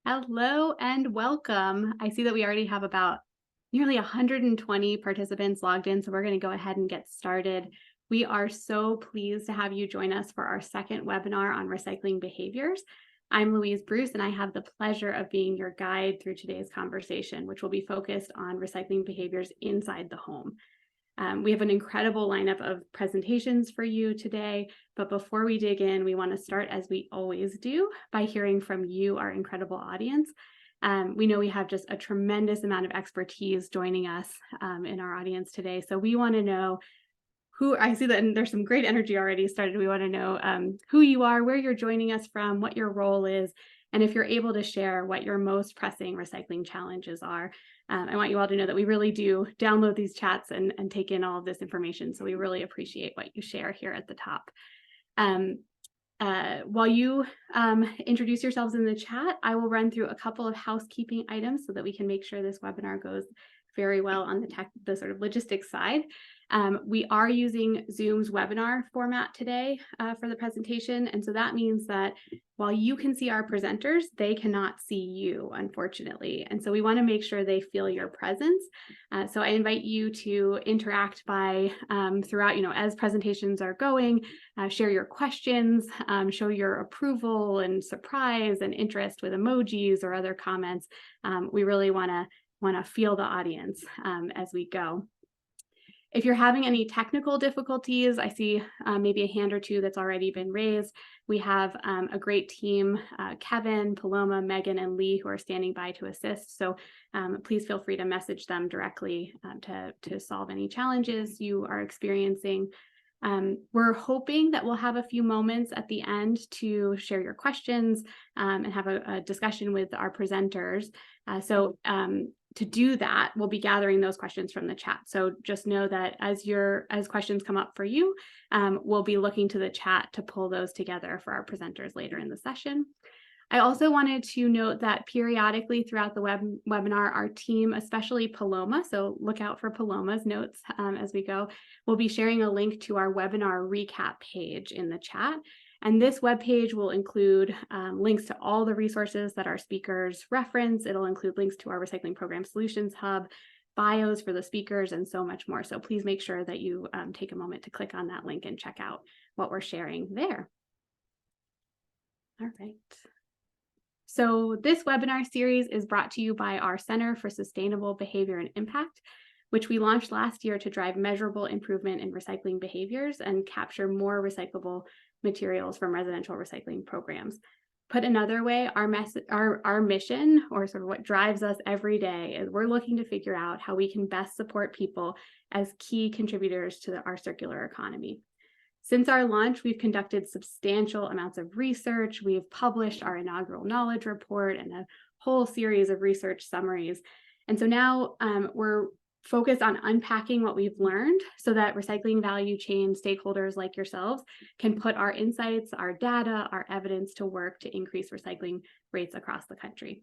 Hello and welcome. I see that we already have about nearly 120 participants logged in, so we're going to go ahead and get started. We are so pleased to have you join us for our second webinar on recycling behaviors. I'm Louise Bruce, and I have the pleasure of being your guide through today's conversation, which will be focused on recycling behaviors inside the home. We have an incredible lineup of presentations for you today, but before we dig in, we want to start, as we always do, by hearing from you, our incredible audience. We know we have just a tremendous amount of expertise joining us in our audience today, so we want to know who. I see that there's some great energy already started. We want to know who you are, where you're joining us from, what your role is, and if you're able to share what your most pressing recycling challenges are. I want you all to know that we really do download these chats and take in all of this information. So we really appreciate what you share here at the top. While you introduce yourselves in the chat, I will run through a couple of housekeeping items so that we can make sure this webinar goes very well on the sort of logistics side. We are using Zoom's webinar format today for the presentation. And so that means that while you can see our presenters, they cannot see you, unfortunately. And so we want to make sure they feel your presence. So I invite you to interact by throughout, as presentations are going, share your questions, show your approval and surprise and interest with emojis or other comments. We really want to feel the audience as we go. If you're having any technical difficulties, I see maybe a hand or two that's already been raised. We have a great team, Kevin, Paloma, Megan, and Lee, who are standing by to assist. So please feel free to message them directly to solve any challenges you are experiencing. We're hoping that we'll have a few moments at the end to share your questions and have a discussion with our presenters. So to do that, we'll be gathering those questions from the chat. So just know that as questions come up for you, we'll be looking to the chat to pull those together for our presenters later in the session. I also wanted to note that periodically throughout the webinar, our team, especially Paloma, so look out for Paloma's notes as we go, we'll be sharing a link to our webinar recap page in the chat. And this webpage will include links to all the resources that our speakers reference. It'll include links to our Recycling Program Solutions Hub, bios for the speakers, and so much more. So please make sure that you take a moment to click on that link and check out what we're sharing there. All right. So this webinar series is brought to you by our Center for Sustainable Behavior and Impact, which we launched last year to drive measurable improvement in recycling behaviors and capture more recyclable materials from residential recycling programs. Put another way, our mission, or sort of what drives us every day, is we're looking to figure out how we can best support people as key contributors to our circular economy. Since our launch, we've conducted substantial amounts of research. We've published our inaugural knowledge report and a whole series of research summaries. And so now we're focused on unpacking what we've learned so that recycling value chain stakeholders like yourselves can put our insights, our data, our evidence to work to increase recycling rates across the country.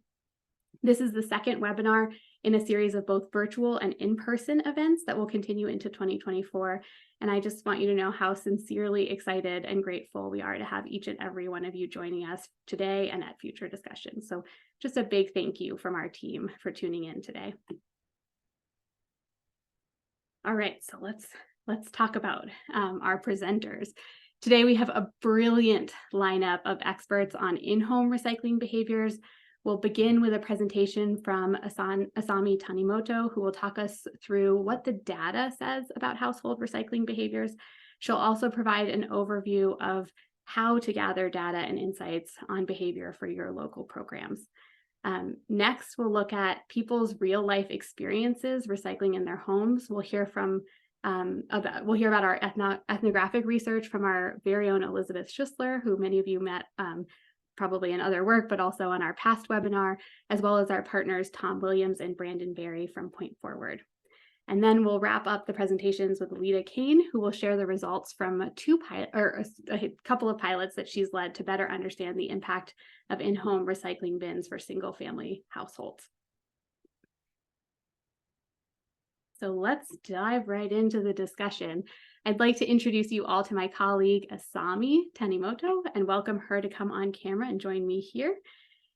This is the second webinar in a series of both virtual and in-person events that will continue into 2024. And I just want you to know how sincerely excited and grateful we are to have each and every one of you joining us today and at future discussions. So just a big thank you from our team for tuning in today. All right, so let's talk about our presenters. Today we have a brilliant lineup of experts on in-home recycling behaviors. We'll begin with a presentation from Asami Tanimoto, who will talk us through what the data says about household recycling behaviors. She'll also provide an overview of how to gather data and insights on behavior for your local programs. Next, we'll look at people's real-life experiences recycling in their homes. We'll hear about our ethnographic research from our very own Elizabeth Schussler, who many of you met probably in other work, but also on our past webinar, as well as our partners Tom Williams and Brandon Berry from Point Forward. And then we'll wrap up the presentations with Alita Kane, who will share the results from a couple of pilots that she's led to better understand the impact of in-home recycling bins for single-family households. So let's dive right into the discussion. I'd like to introduce you all to my colleague, Asami Tanimoto, and welcome her to come on camera and join me here.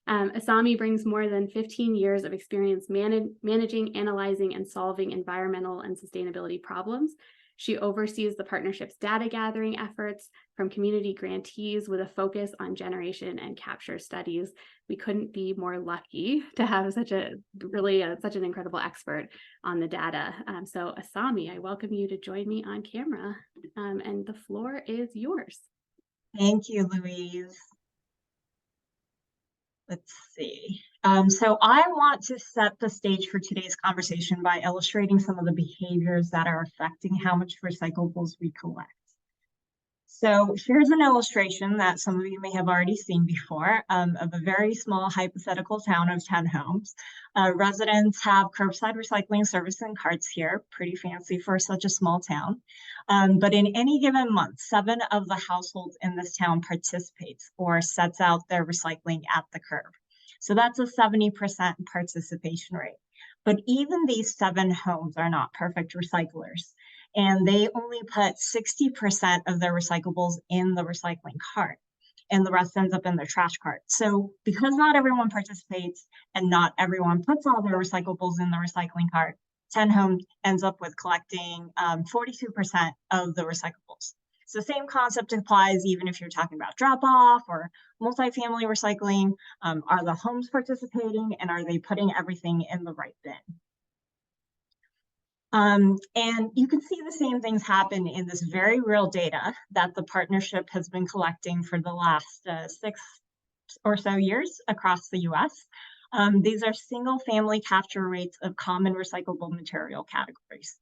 Asami brings more than 15 years of experience managing, analyzing, and solving environmental and sustainability problems. She oversees the partnership's data gathering efforts from community grantees with a focus on generation and capture studies. We couldn't be more lucky to have such an incredible expert on the data. So Asami, I welcome you to join me on camera, and the floor is yours. Thank you, Louise. Let's see. So I want to set the stage for today's conversation by illustrating some of the behaviors that are affecting how much recyclables we collect. So here's an illustration that some of you may have already seen before of a very small hypothetical town of 10 homes. Residents have curbside recycling service and carts here, pretty fancy for such a small town. But in any given month, 7 of the households in this town participates or sets out their recycling at the curb. So that's a 70% participation rate. But even these 7 homes are not perfect recyclers, and they only put 60% of their recyclables in the recycling cart, and the rest ends up in their trash cart. So because not everyone participates and not everyone puts all their recyclables in the recycling cart, 10 homes ends up with collecting 42% of the recyclables. So the same concept applies even if you're talking about drop-off or multifamily recycling. Are the homes participating, and are they putting everything in the right bin? And you can see the same things happen in this very real data that the partnership has been collecting for the last 6 or so years across the US. These are single family capture rates of common recyclable material categories.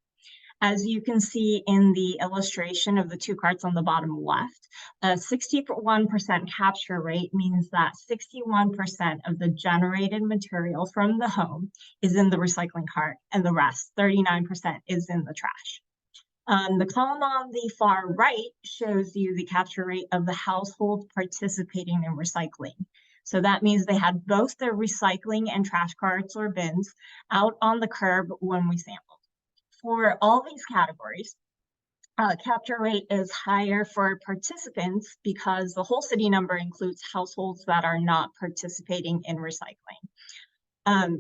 As you can see in the illustration of the 2 carts on the bottom left, a 61% capture rate means that 61% of the generated material from the home is in the recycling cart, and the rest, 39%, is in the trash. The column on the far right shows you the capture rate of the households participating in recycling. So that means they had both their recycling and trash carts or bins out on the curb when we sampled. For all these categories, capture rate is higher for participants because the whole city number includes households that are not participating in recycling.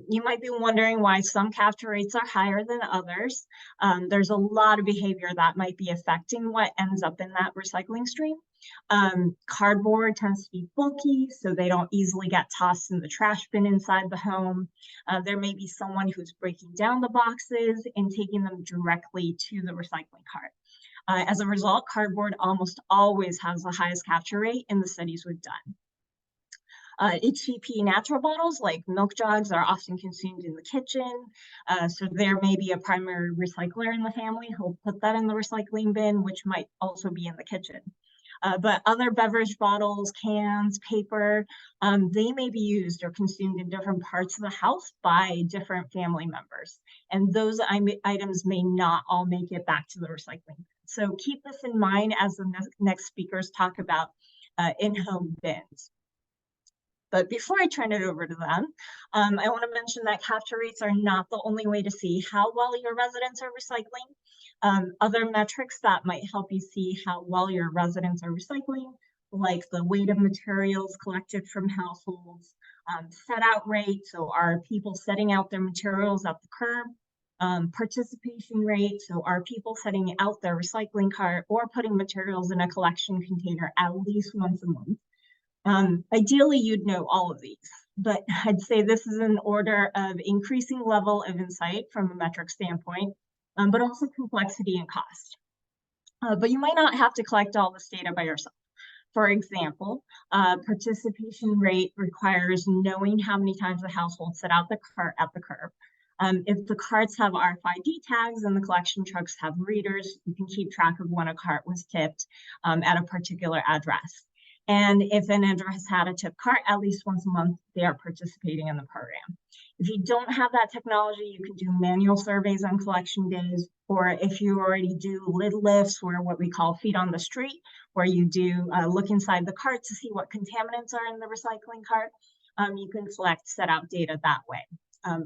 You might be wondering why some capture rates are higher than others. There's a lot of behavior that might be affecting what ends up in that recycling stream. Cardboard tends to be bulky, so they don't easily get tossed in the trash bin inside the home. There may be someone who's breaking down the boxes and taking them directly to the recycling cart. As a result, cardboard almost always has the highest capture rate in the studies we've done. HDPE natural bottles like milk jugs are often consumed in the kitchen. So there may be a primary recycler in the family who'll put that in the recycling bin, which might also be in the kitchen. But other beverage bottles, cans, paper, they may be used or consumed in different parts of the house by different family members. And those items may not all make it back to the recycling bin. So keep this in mind as the next speakers talk about in-home bins. But before I turn it over to them, I want to mention that capture rates are not the only way to see how well your residents are recycling. Other metrics that might help you see how well your residents are recycling, like the weight of materials collected from households, set out rate, so are people setting out their materials at the curb, participation rate, so are people setting out their recycling cart or putting materials in a collection container at least once a month. Ideally, you'd know all of these, but I'd say this is an order of increasing level of insight from a metric standpoint, but also complexity and cost. But you might not have to collect all this data by yourself. For example, participation rate requires knowing how many times the household set out the cart at the curb. If the carts have RFID tags and the collection trucks have readers, you can keep track of when a cart was tipped at a particular address. And if an address had a tip cart at least once a month, they are participating in the program. If you don't have that technology, you can do manual surveys on collection days, or if you already do lid lifts, or what we call feet on the street, where you do look inside the cart to see what contaminants are in the recycling cart, you can collect set out data that way.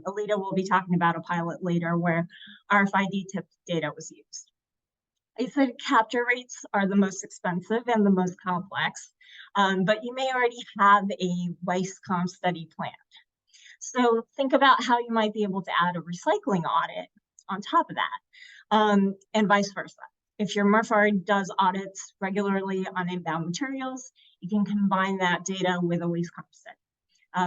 Alita will be talking about a pilot later where RFID tip data was used. I said capture rates are the most expensive and the most complex, but you may already have a waste comp study planned. So think about how you might be able to add a recycling audit on top of that, and vice versa. If your MRF already does audits regularly on inbound materials, you can combine that data with a waste comp study.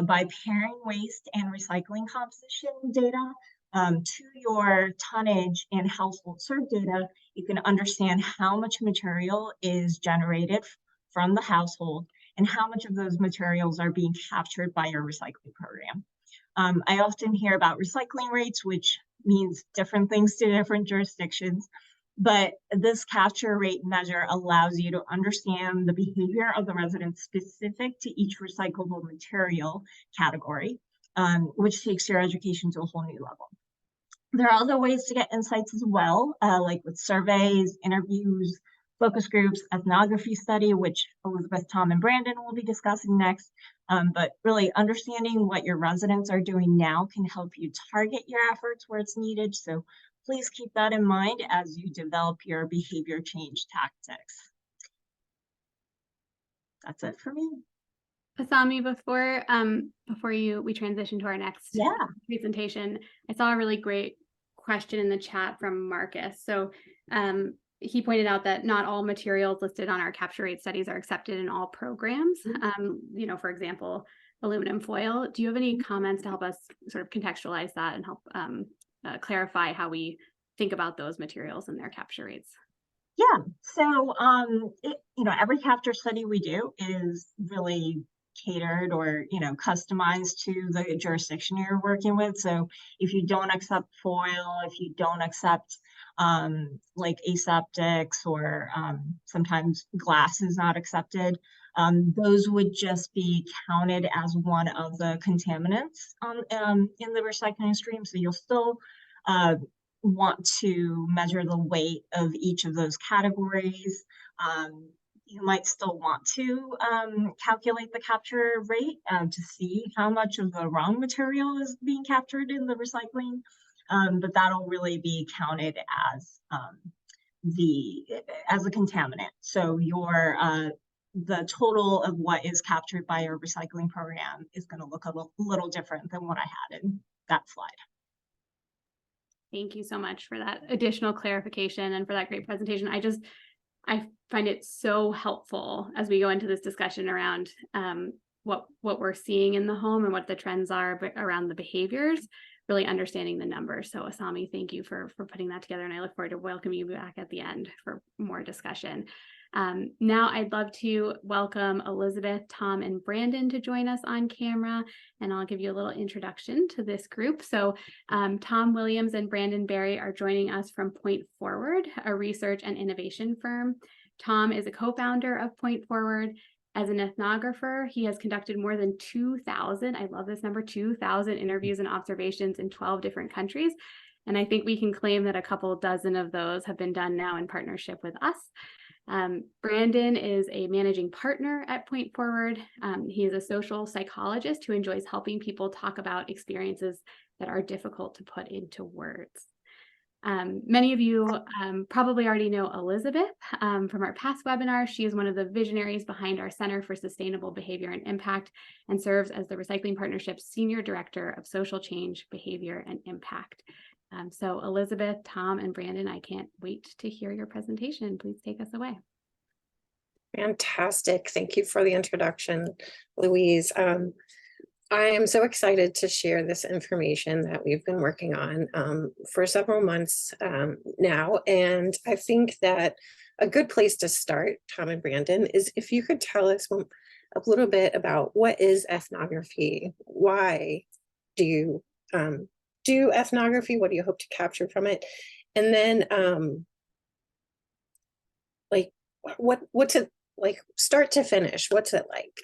By pairing waste and recycling composition data to your tonnage and household served data, you can understand how much material is generated from the household and how much of those materials are being captured by your recycling program. I often hear about recycling rates, which means different things to different jurisdictions, but this capture rate measure allows you to understand the behavior of the residents specific to each recyclable material category, which takes your education to a whole new level. There are other ways to get insights as well, like with surveys, interviews, focus groups, ethnography study, which Elizabeth, Tom, and Brandon will be discussing next. But really understanding what your residents are doing now can help you target your efforts where it's needed. So please keep that in mind as you develop your behavior change tactics. That's it for me. Asami, before we transition to our next presentation, I saw a really great question in the chat from Marcus. So he pointed out that not all materials listed on our capture rate studies are accepted in all programs. You know, for example, aluminum foil. Do you have any comments to help us sort of contextualize that and help clarify how we think about those materials and their capture rates? Yeah, so you know, every capture study we do is really catered or, you know, customized to the jurisdiction you're working with. So if you don't accept foil, if you don't accept like aseptics, or sometimes glass is not accepted, those would just be counted as one of the contaminants in the recycling stream. So you'll still want to measure the weight of each of those categories. You might still want to calculate the capture rate to see how much of the wrong material is being captured in the recycling, but that'll really be counted as a contaminant. So your the total of what is captured by your recycling program is going to look a little different than what I had in that slide. Thank you so much for that additional clarification and for that great presentation. I find it so helpful as we go into this discussion around what we're seeing in the home and what the trends are around the behaviors, really understanding the numbers. So Asami, thank you for putting that together, and I look forward to welcoming you back at the end for more discussion. Now I'd love to welcome Elizabeth, Tom, and Brandon to join us on camera, and I'll give you a little introduction to this group. So Tom Williams and Brandon Berry are joining us from Point Forward, a research and innovation firm. Tom is a co-founder of Point Forward. As an ethnographer, he has conducted more than 2,000, I love this number, 2,000 interviews and observations in 12 different countries. And I think we can claim that a couple dozen of those have been done now in partnership with us. Brandon is a managing partner at Point Forward. He is a social psychologist who enjoys helping people talk about experiences that are difficult to put into words. Many of you probably already know Elizabeth from our past webinar. She is one of the visionaries behind our Center for Sustainable Behavior and Impact and serves as the Recycling Partnership's Senior Director of Social Change, Behavior, and Impact. So Elizabeth, Tom, and Brandon, I can't wait to hear your presentation. Please take us away. Fantastic. Thank you for the introduction, Louise. I am so excited to share this information that we've been working on for several months now. And I think that a good place to start, Tom and Brandon, is if you could tell us a little bit about what is ethnography? Why do you do ethnography? What do you hope to capture from it? And then like what's it like start to finish? What's it like?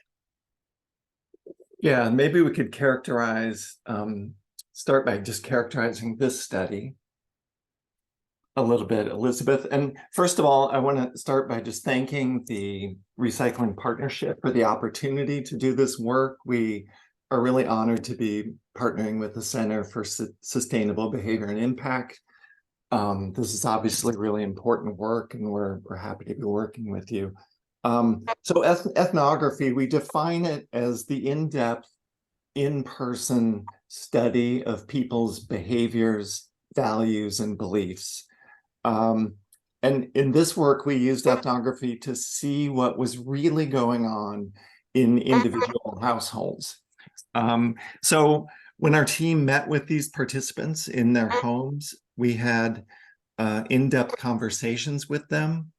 Yeah, maybe we could characterize, start by just characterizing this study a little bit, Elizabeth. And first of all, I want to start by just thanking the Recycling Partnership for the opportunity to do this work. We are really honored to be partnering with the Center for Sustainable Behavior and Impact. This is obviously really important work, and we're happy to be working with you. So ethnography, we define it as the in-depth, in-person study of people's behaviors, values, and beliefs. And in this work, we used ethnography to see what was really going on in individual households. So when our team met with these participants in their homes, we had in-depth conversations with them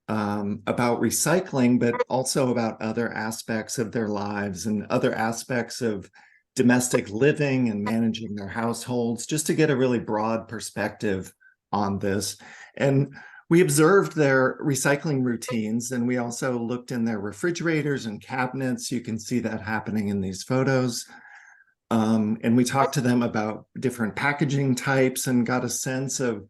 about recycling, but also about other aspects of their lives and other aspects of domestic living and managing their households, just to get a really broad perspective on this. And we observed their recycling routines, and we also looked in their refrigerators and cabinets. You can see that happening in these photos. And we talked to them about different packaging types and got a sense of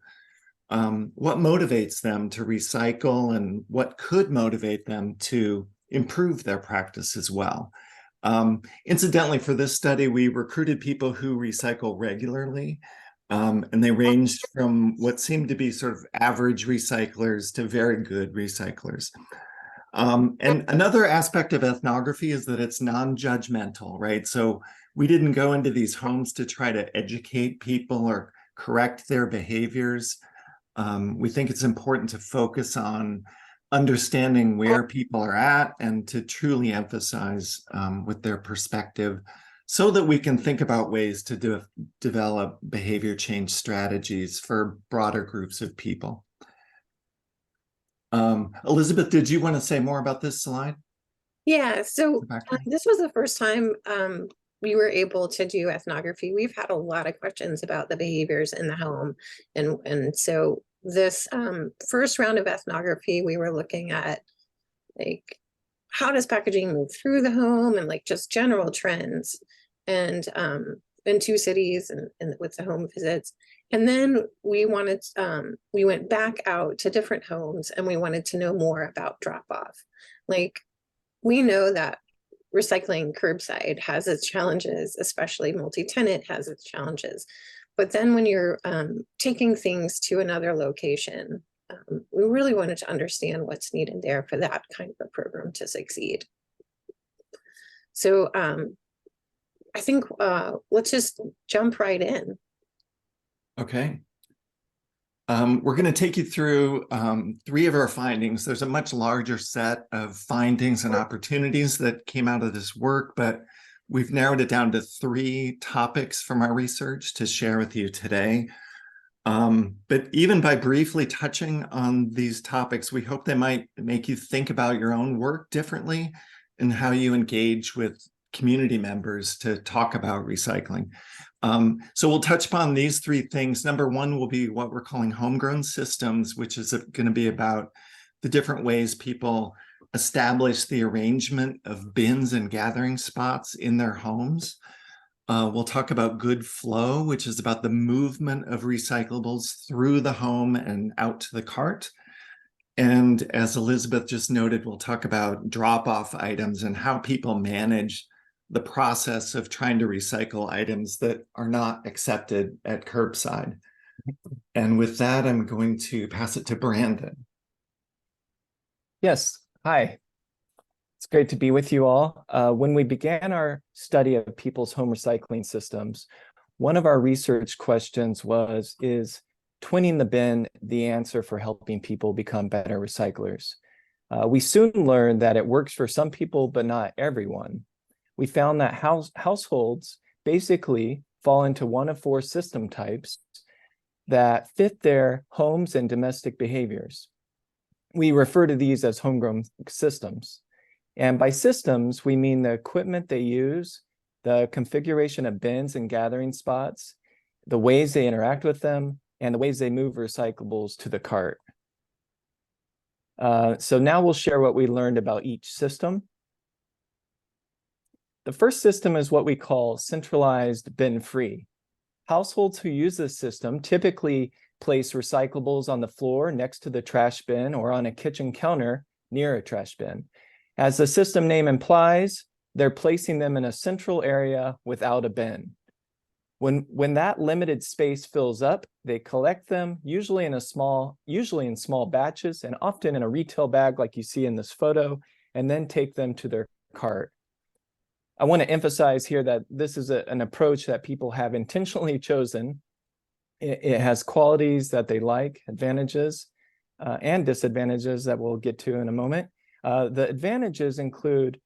what motivates them to recycle and what could motivate them to improve their practice as well. Incidentally, for this study, we recruited people who recycle regularly, and they ranged from what seemed to be sort of average recyclers to very good recyclers. And another aspect of ethnography is that it's non-judgmental, right? So we didn't go into these homes to try to educate people or correct their behaviors. We think it's important to focus on understanding where people are at and to truly emphasize with their perspective, so that we can think about ways to develop behavior change strategies for broader groups of people. Elizabeth, did you want to say more about this slide? Yeah, so this was the first time we were able to do ethnography. We've had a lot of questions about the behaviors in the home. And so this first round of ethnography, we were looking at like, how does packaging move through the home and like just general trends, and in 2 cities and with the home visits. And then we went back out to different homes, and we wanted to know more about drop off. Like, we know that recycling curbside has its challenges, especially multi-tenant has its challenges. But then when you're taking things to another location, we really wanted to understand what's needed there for that kind of a program to succeed. So I think let's just jump right in. Okay. We're going to take you through 3 of our findings. There's a much larger set of findings and opportunities that came out of this work, but we've narrowed it down to 3 topics from our research to share with you today. But even by briefly touching on these topics, we hope they might make you think about your own work differently and how you engage with community members to talk about recycling. So we'll touch upon these 3 things. Number 1 will be what we're calling homegrown systems, which is going to be about the different ways people establish the arrangement of bins and gathering spots in their homes. We'll talk about good flow, which is about the movement of recyclables through the home and out to the cart. And as Elizabeth just noted, we'll talk about drop-off items and how people manage the process of trying to recycle items that are not accepted at curbside. And with that, I'm going to pass it to Brandon. Yes, hi. It's great to be with you all. When we began our study of people's home recycling systems, one of our research questions was, is twinning the bin the answer for helping people become better recyclers? We soon learned that it works for some people, but not everyone. We found that households basically fall into one of 4 system types that fit their homes and domestic behaviors. We refer to these as homegrown systems. And by systems, we mean the equipment they use, the configuration of bins and gathering spots, the ways they interact with them, and the ways they move recyclables to the cart. So now we'll share what we learned about each system. The first system is what we call centralized bin-free. Households who use this system typically place recyclables on the floor next to the trash bin or on a kitchen counter near a trash bin. As the system name implies, they're placing them in a central area without a bin. When that limited space fills up, they collect them, usually in small batches, and often in a retail bag like you see in this photo, and then take them to their cart. I want to emphasize here that this is an approach that people have intentionally chosen. It has qualities that they like, advantages and disadvantages that we'll get to in a moment. The advantages include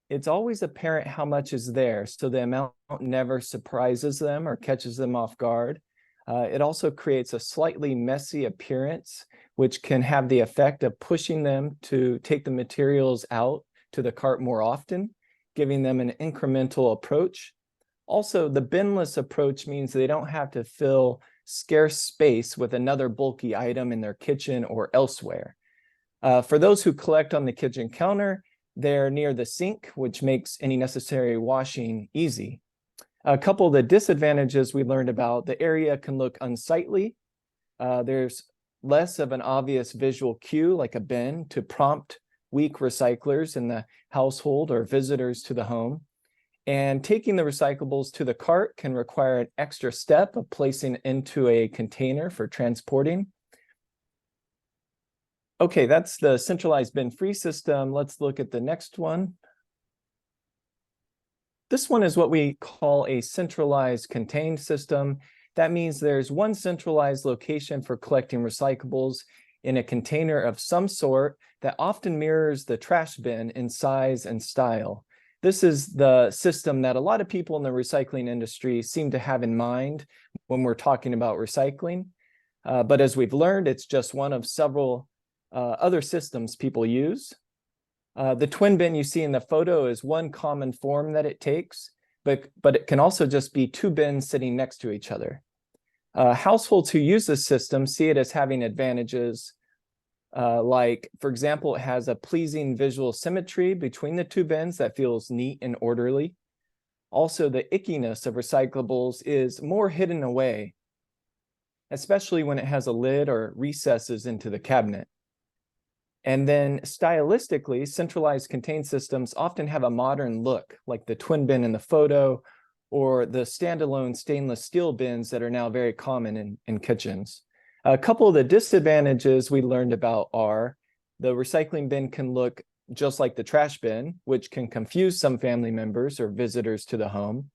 it's always apparent how much is there, so the amount never surprises them or catches them off guard. It also creates a slightly messy appearance, which can have the effect of pushing them to take the materials out to the cart more often, giving them an incremental approach. Also, the binless approach means they don't have to fill scarce space with another bulky item in their kitchen or elsewhere. For those who collect on the kitchen counter, they're near the sink, which makes any necessary washing easy. A couple of the disadvantages we learned about: the area can look unsightly. There's less of an obvious visual cue like a bin to prompt weak recyclers in the household or visitors to the home. And taking the recyclables to the cart can require an extra step of placing into a container for transporting. Okay, that's the centralized bin-free system. Let's look at the next one. This one is what we call a centralized contained system. That means there's one centralized location for collecting recyclables in a container of some sort that often mirrors the trash bin in size and style. This is the system that a lot of people in the recycling industry seem to have in mind when we're talking about recycling. But as we've learned, it's just one of several other systems people use. The twin bin you see in the photo is one common form that it takes, but it can also just be two bins sitting next to each other. Households who use this system see it as having advantages like, for example, it has a pleasing visual symmetry between the two bins that feels neat and orderly. Also, the ickiness of recyclables is more hidden away, especially when it has a lid or recesses into the cabinet. And then stylistically, centralized contained systems often have a modern look, like the twin bin in the photo, or the standalone stainless steel bins that are now very common in kitchens. A couple of the disadvantages we learned about are the recycling bin can look just like the trash bin, which can confuse some family members or visitors to the home.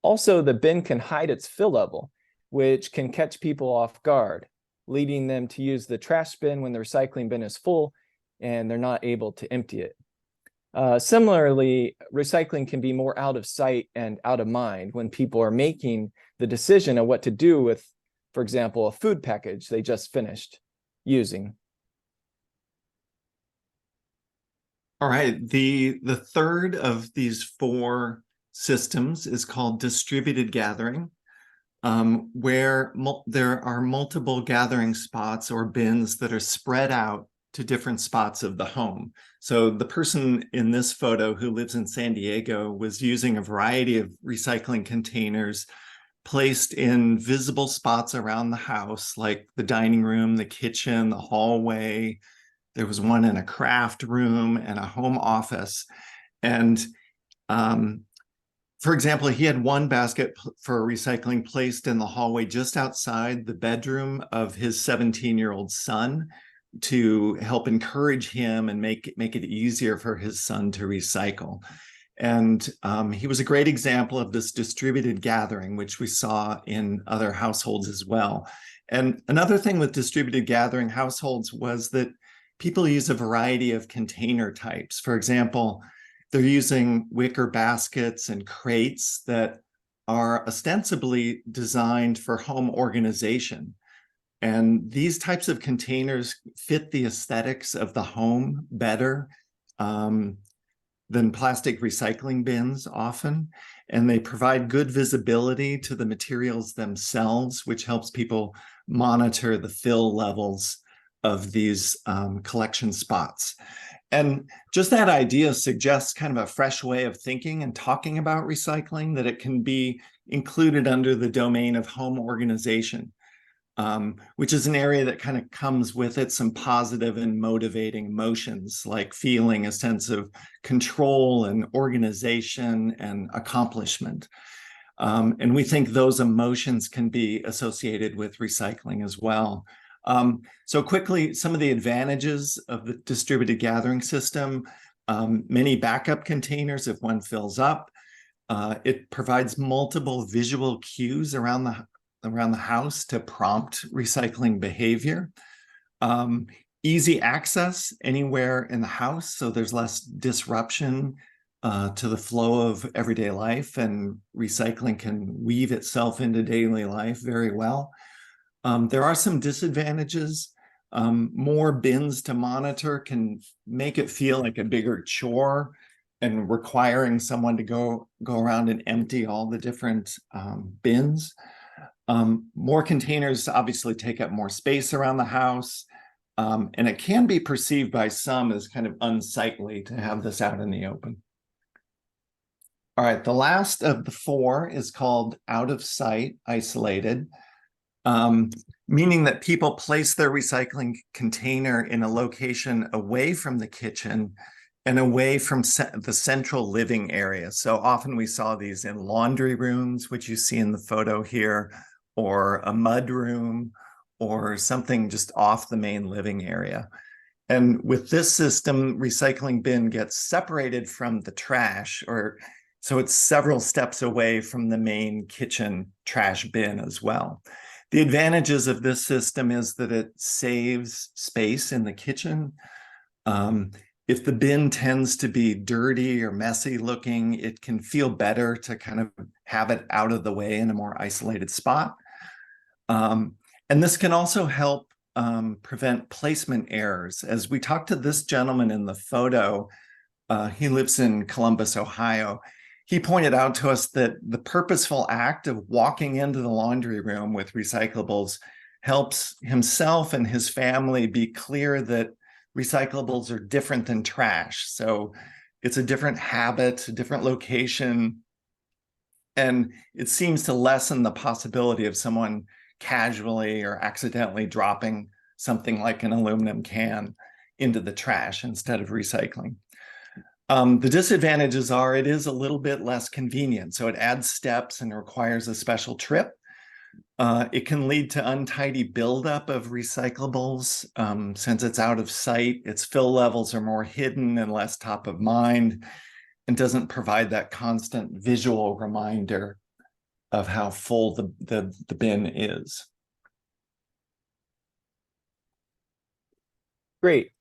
Also, the bin can hide its fill level, which can catch people off guard, leading them to use the trash bin when the recycling bin is full and they're not able to empty it. Similarly, recycling can be more out of sight and out of mind when people are making the decision of what to do with, for example, a food package they just finished using. All right, the third of these four systems is called distributed gathering, where there are multiple gathering spots or bins that are spread out to different spots of the home. So the person in this photo who lives in San Diego was using a variety of recycling containers placed in visible spots around the house, like the dining room, the kitchen, the hallway. There was one in a craft room and a home office. And for example, he had one basket for recycling placed in the hallway just outside the bedroom of his 17-year-old son to help encourage him and make it easier for his son to recycle. And he was a great example of this distributed gathering, which we saw in other households as well. And another thing with distributed gathering households was that people use a variety of container types. For example, they're using wicker baskets and crates that are ostensibly designed for home organization. And these types of containers fit the aesthetics of the home better than plastic recycling bins often. And they provide good visibility to the materials themselves, which helps people monitor the fill levels of these collection spots. And just that idea suggests kind of a fresh way of thinking and talking about recycling, that it can be included under the domain of home organization, which is an area that kind of comes with it some positive and motivating emotions, like feeling a sense of control and organization and accomplishment. And we think those emotions can be associated with recycling as well. So quickly, some of the advantages of the distributed gathering system: many backup containers if one fills up. It provides multiple visual cues around the house to prompt recycling behavior. Easy access anywhere in the house, so there's less disruption to the flow of everyday life, and recycling can weave itself into daily life very well. There are some disadvantages. More bins to monitor can make it feel like a bigger chore and requiring someone to go around and empty all the different bins. More containers obviously take up more space around the house, and it can be perceived by some as kind of unsightly to have this out in the open. All right, the last of the four is called out of sight, isolated, meaning that people place their recycling container in a location away from the kitchen and away from the central living area. So often we saw these in laundry rooms, which you see in the photo here, or a mud room, or something just off the main living area. And with this system, recycling bin gets separated from the trash, or so it's several steps away from the main kitchen trash bin as well. The advantages of this system is that it saves space in the kitchen. If the bin tends to be dirty or messy looking, it can feel better to kind of have it out of the way in a more isolated spot. And this can also help prevent placement errors. As we talked to this gentleman in the photo, he lives in Columbus, Ohio. He pointed out to us that the purposeful act of walking into the laundry room with recyclables helps himself and his family be clear that recyclables are different than trash. So it's a different habit, a different location, and it seems to lessen the possibility of someone casually or accidentally dropping something like an aluminum can into the trash instead of recycling. The disadvantages are it is a little bit less convenient. So it adds steps and requires a special trip. It can lead to untidy buildup of recyclables. Since it's out of sight, its fill levels are more hidden and less top of mind, and doesn't provide that constant visual reminder of how full the bin is. Great.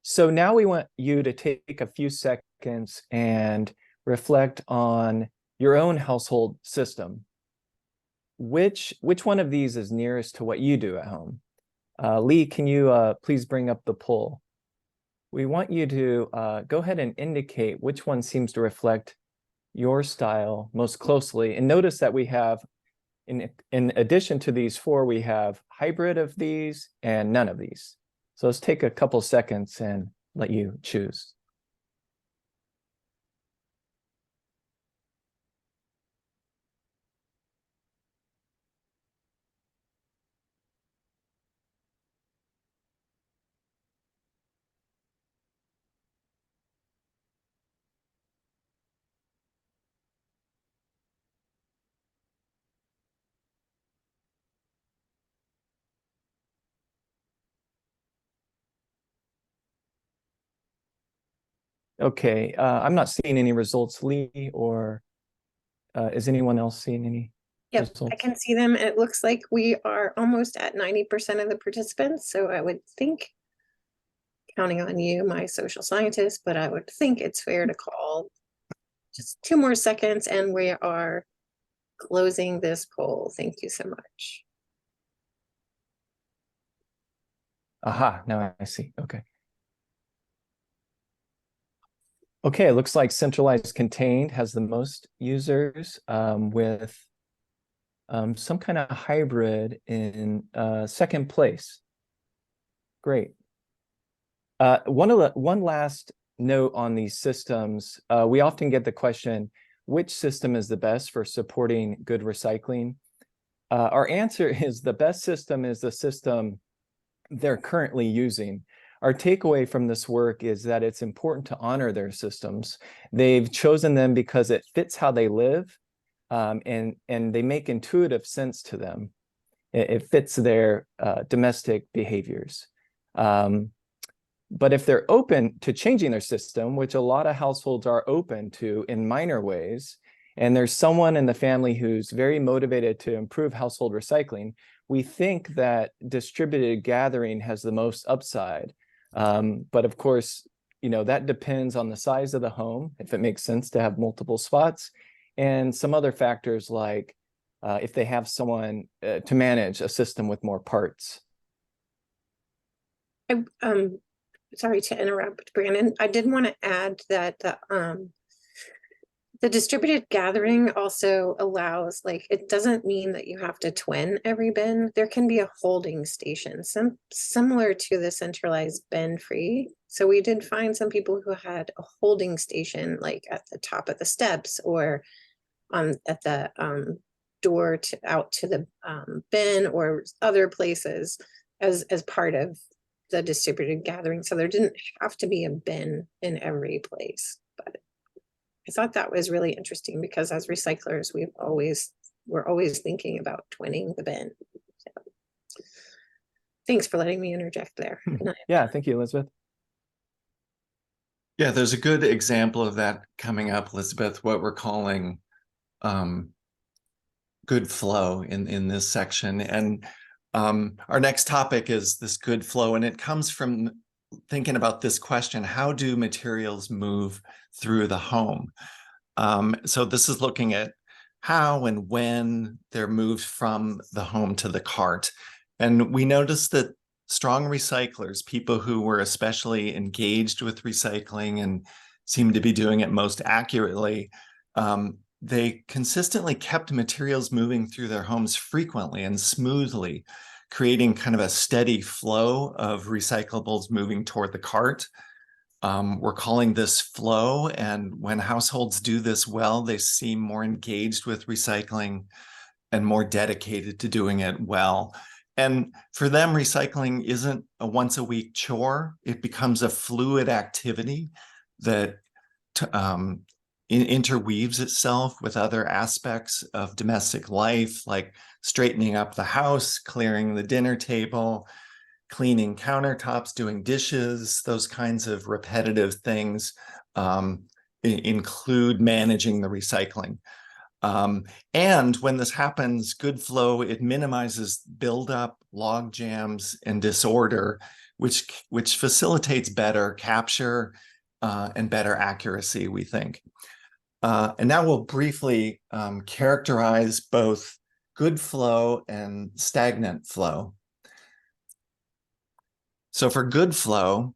So now we want you to take a few seconds and reflect on your own household system. Which one of these is nearest to what you do at home? Lee, can you please bring up the poll? We want you to go ahead and indicate which one seems to reflect your style most closely. And notice that we have, in addition to these four, we have hybrid of these and none of these. So let's take a couple seconds and let you choose. Okay, I'm not seeing any results, Lee, or is anyone else seeing any Yep, I results? can see them. It looks like we are almost at 90% of the participants. So I would think, counting on you, my social scientist, but I would think it's fair to call just 2 more seconds and we are closing this poll. Thank you so much. Aha, now I see. Okay. Okay, it looks like centralized contained has the most users with some kind of hybrid in second place. Great. One last note on these systems. We often get the question, which system is the best for supporting good recycling? Our answer is the best system is the system they're currently using. Our takeaway from this work is that it's important to honor their systems. They've chosen them because it fits how they live. and they make intuitive sense to them. It fits their domestic behaviors. But if they're open to changing their system, which a lot of households are open to in minor ways, and there's someone in the family who's very motivated to improve household recycling, we think that distributed gathering has the most upside. But of course, that depends on the size of the home, if it makes sense to have multiple spots, and some other factors like if they have someone to manage a system with more parts. Sorry to interrupt, Brandon. I did want to add that the distributed gathering also allows, it doesn't mean that you have to twin every bin. There can be a holding station, similar to the centralized bin free. So we did find some people who had a holding station, like at the top of the steps or at the door out to the bin or other places as part of the distributed gathering. So there didn't have to be a bin in every place. But I thought that was really interesting because as recyclers, we're always thinking about twinning the bin. So, thanks for letting me interject there. Yeah, thank you, Elizabeth. Yeah, there's a good example of that coming up, Elizabeth, what we're calling good flow in this section. And our next topic is this good flow, and it comes from thinking about this question: how do materials move through the home? So this is looking at how and when they're moved from the home to the cart. And we noticed that strong recyclers, people who were especially engaged with recycling and seemed to be doing it most accurately, they consistently kept materials moving through their homes frequently and smoothly, creating kind of a steady flow of recyclables moving toward the cart. We're calling this flow, and when households do this well, they seem more engaged with recycling and more dedicated to doing it well. And for them, recycling isn't a once-a-week chore. It becomes a fluid activity that interweaves itself with other aspects of domestic life, like straightening up the house, clearing the dinner table, cleaning countertops, doing dishes. Those kinds of repetitive things include managing the recycling. And when this happens, good flow, it minimizes buildup, log jams, and disorder, which facilitates better capture and better accuracy, we think. And now we'll briefly characterize both good flow and stagnant flow. So for good flow,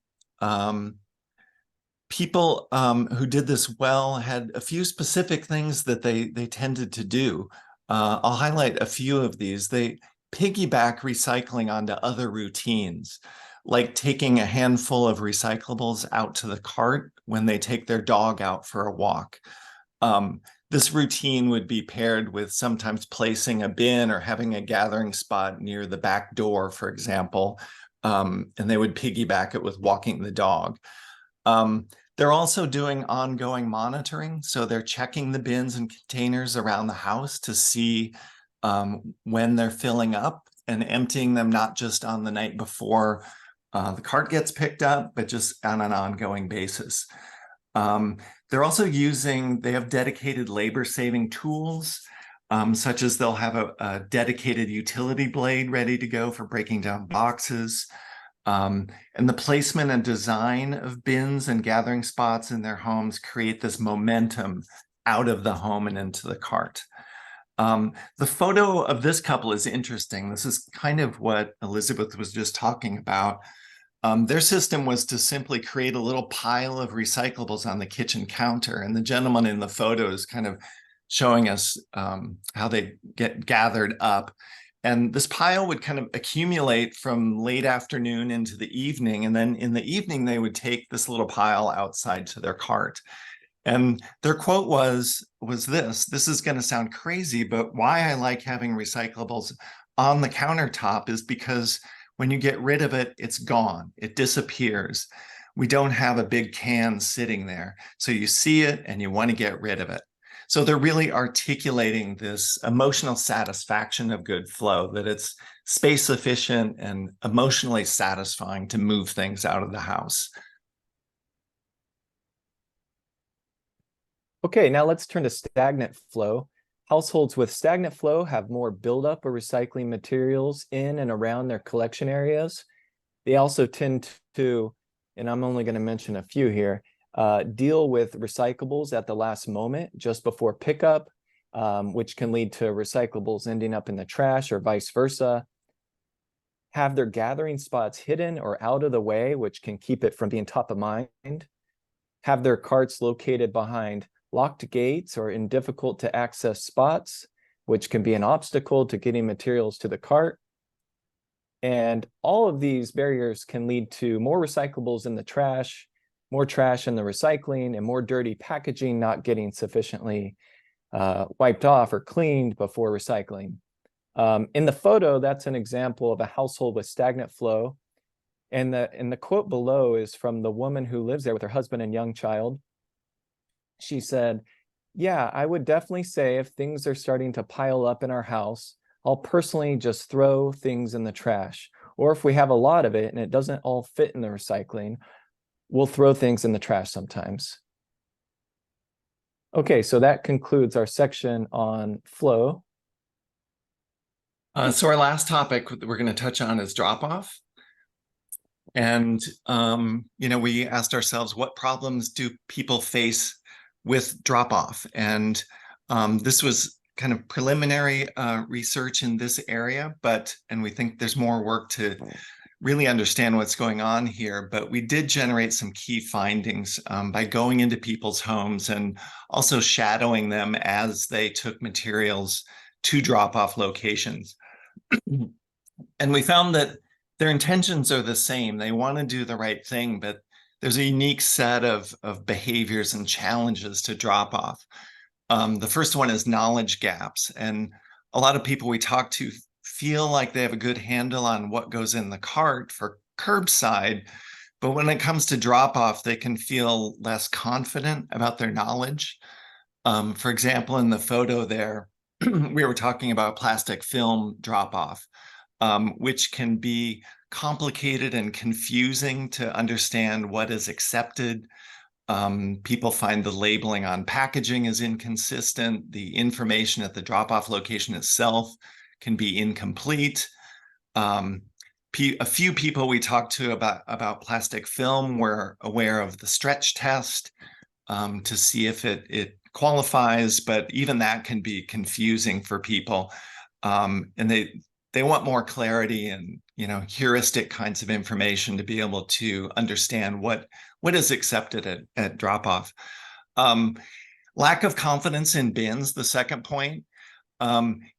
people who did this well had a few specific things that they tended to do. I'll highlight a few of these. They piggyback recycling onto other routines, like taking a handful of recyclables out to the cart when they take their dog out for a walk. This routine would be paired with sometimes placing a bin or having a gathering spot near the back door, for example, and they would piggyback it with walking the dog. They're also doing ongoing monitoring. So they're checking the bins and containers around the house to see when they're filling up and emptying them, not just on the night before the cart gets picked up, but just on an ongoing basis. They're also they have dedicated labor-saving tools, such as they'll have a dedicated utility blade ready to go for breaking down boxes. And the placement and design of bins and gathering spots in their homes create this momentum out of the home and into the cart. The photo of this couple is interesting. This is kind of what Elizabeth was just talking about. Their system was to simply create a little pile of recyclables on the kitchen counter. And the gentleman in the photo is kind of showing us how they get gathered up. And this pile would kind of accumulate from late afternoon into the evening. And then in the evening, they would take this little pile outside to their cart. And their quote was this is going to sound crazy, but why I like having recyclables on the countertop is because when you get rid of it, it's gone. It disappears. We don't have a big can sitting there. So you see it and you want to get rid of it. So they're really articulating this emotional satisfaction of good flow, that it's space efficient and emotionally satisfying to move things out of the house. Okay, now let's turn to stagnant flow. Households with stagnant flow have more buildup of recycling materials in and around their collection areas. They also tend to, and I'm only going to mention a few here, deal with recyclables at the last moment, just before pickup, which can lead to recyclables ending up in the trash or vice versa. Have their gathering spots hidden or out of the way, which can keep it from being top of mind. Have their carts located behind locked gates or in difficult to access spots, which can be an obstacle to getting materials to the cart. And all of these barriers can lead to more recyclables in the trash, more trash in the recycling, and more dirty packaging not getting sufficiently wiped off or cleaned before recycling. In the photo, that's an example of a household with stagnant flow. And the quote below is from the woman who lives there with her husband and young child. She said, "Yeah, I would definitely say if things are starting to pile up in our house, I'll personally just throw things in the trash. Or if we have a lot of it and it doesn't all fit in the recycling, we'll throw things in the trash sometimes." Okay, so that concludes our section on flow. So our last topic that we're going to touch on is drop-off. And, we asked ourselves, what problems do people face with drop-off? And this was kind of preliminary research in this area, and we think there's more work to really understand what's going on here. But we did generate some key findings by going into people's homes and also shadowing them as they took materials to drop-off locations. And we found that their intentions are the same. They want to do the right thing, but there's a unique set of behaviors and challenges to drop off. The first one is knowledge gaps. And a lot of people we talk to feel like they have a good handle on what goes in the cart for curbside. But when it comes to drop off, they can feel less confident about their knowledge. For example, in the photo there, we were talking about plastic film drop off. Which can be complicated and confusing to understand what is accepted. People find the labeling on packaging is inconsistent. The information at the drop-off location itself can be incomplete. A few people we talked to about plastic film were aware of the stretch test to see if it qualifies, but even that can be confusing for people. And they want more clarity and heuristic kinds of information to be able to understand what is accepted at drop-off. Lack of confidence in bins, the second point.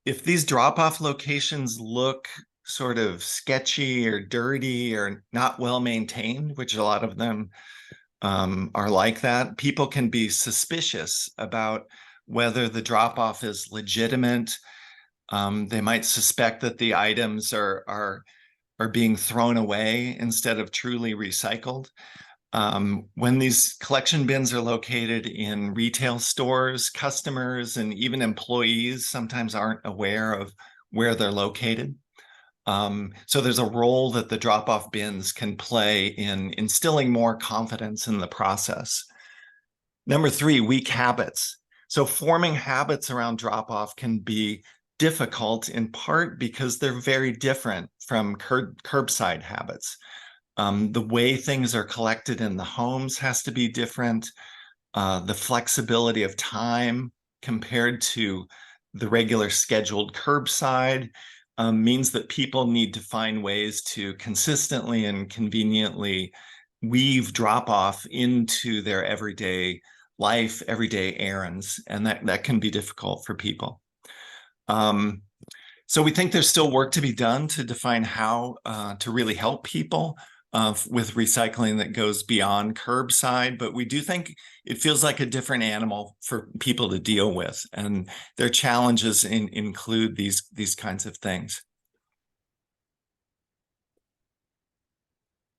If these drop-off locations look sort of sketchy or dirty or not well maintained, which a lot of them are like that, people can be suspicious about whether the drop-off is legitimate. They might suspect that the items are being thrown away instead of truly recycled. When these collection bins are located in retail stores, customers and even employees sometimes aren't aware of where they're located. So there's a role that the drop-off bins can play in instilling more confidence in the process. Number 3, weak habits. So forming habits around drop-off can be difficult in part because they're very different from curbside habits. The way things are collected in the homes has to be different. The flexibility of time compared to the regular scheduled curbside means that people need to find ways to consistently and conveniently weave drop-off into their everyday life, everyday errands, and that can be difficult for people. So we think there's still work to be done to define how to really help people with recycling that goes beyond curbside, but we do think it feels like a different animal for people to deal with, and their challenges include these kinds of things.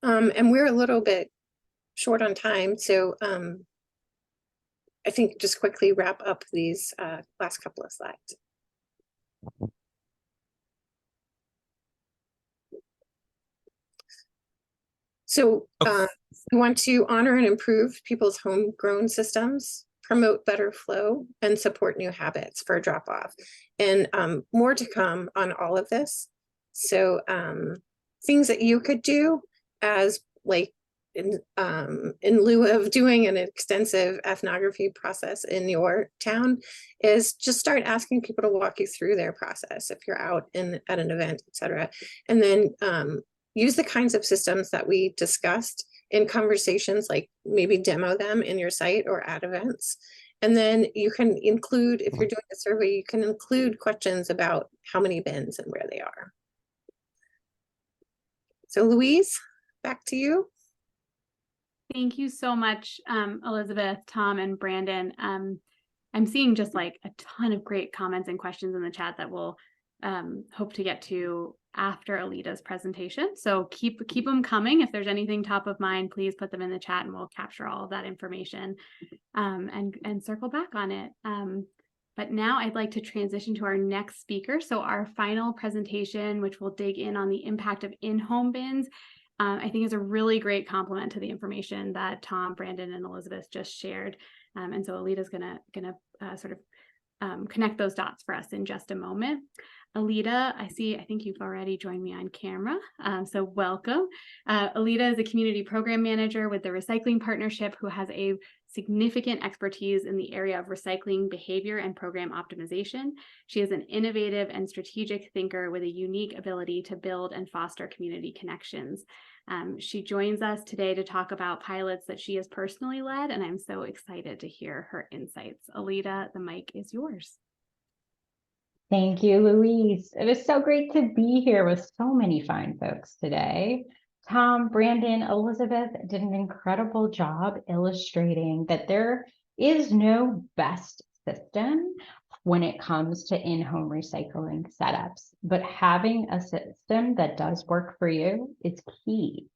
And we're a little bit short on time, so I think just quickly wrap up these last couple of slides. So we want to honor and improve people's homegrown systems, promote better flow, and support new habits for drop-off. And more to come on all of this. So things that you could do as like in lieu of doing an extensive ethnography process in your town is just start asking people to walk you through their process if you're out at an event, etc. And then use the kinds of systems that we discussed in conversations, like maybe demo them in your site or at events. And then you can include, if you're doing a survey, you can include questions about how many bins and where they are. So Louise, back to you. Thank you so much, Elizabeth, Tom, and Brandon. I'm seeing just like a ton of great comments and questions in the chat that we'll hope to get to after Alita's presentation. So keep them coming. If there's anything top of mind, please put them in the chat and we'll capture all of that information and circle back on it. But now I'd like to transition to our next speaker. So our final presentation, which will dig in on the impact of in-home bins, I think is a really great complement to the information that Tom, Brandon, and Elizabeth just shared. And so Alita's gonna sort of connect those dots for us in just a moment. Alita, I think you've already joined me on camera, so welcome. Alita is a community program manager with the Recycling Partnership who has a significant expertise in the area of recycling behavior and program optimization. She is an innovative and strategic thinker with a unique ability to build and foster community connections. She joins us today to talk about pilots that she has personally led, and I'm so excited to hear her insights. Alita, the mic is yours. Thank you, Louise. It is so great to be here with so many fine folks today. Tom, Brandon, Elizabeth did an incredible job illustrating that there is no best system when it comes to in-home recycling setups, but having a system that does work for you is key.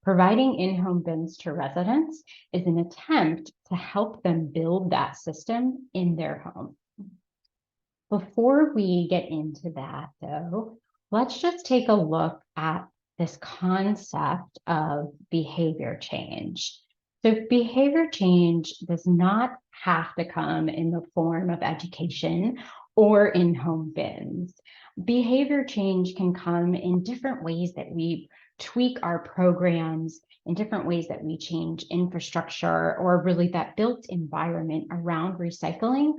Providing in-home bins to residents is an attempt to help them build that system in their home. Before we get into that, though, let's just take a look at this concept of behavior change. So behavior change does not have to come in the form of education or in-home bins. Behavior change can come in different ways that we tweak our programs, in different ways that we change infrastructure, or really that built environment around recycling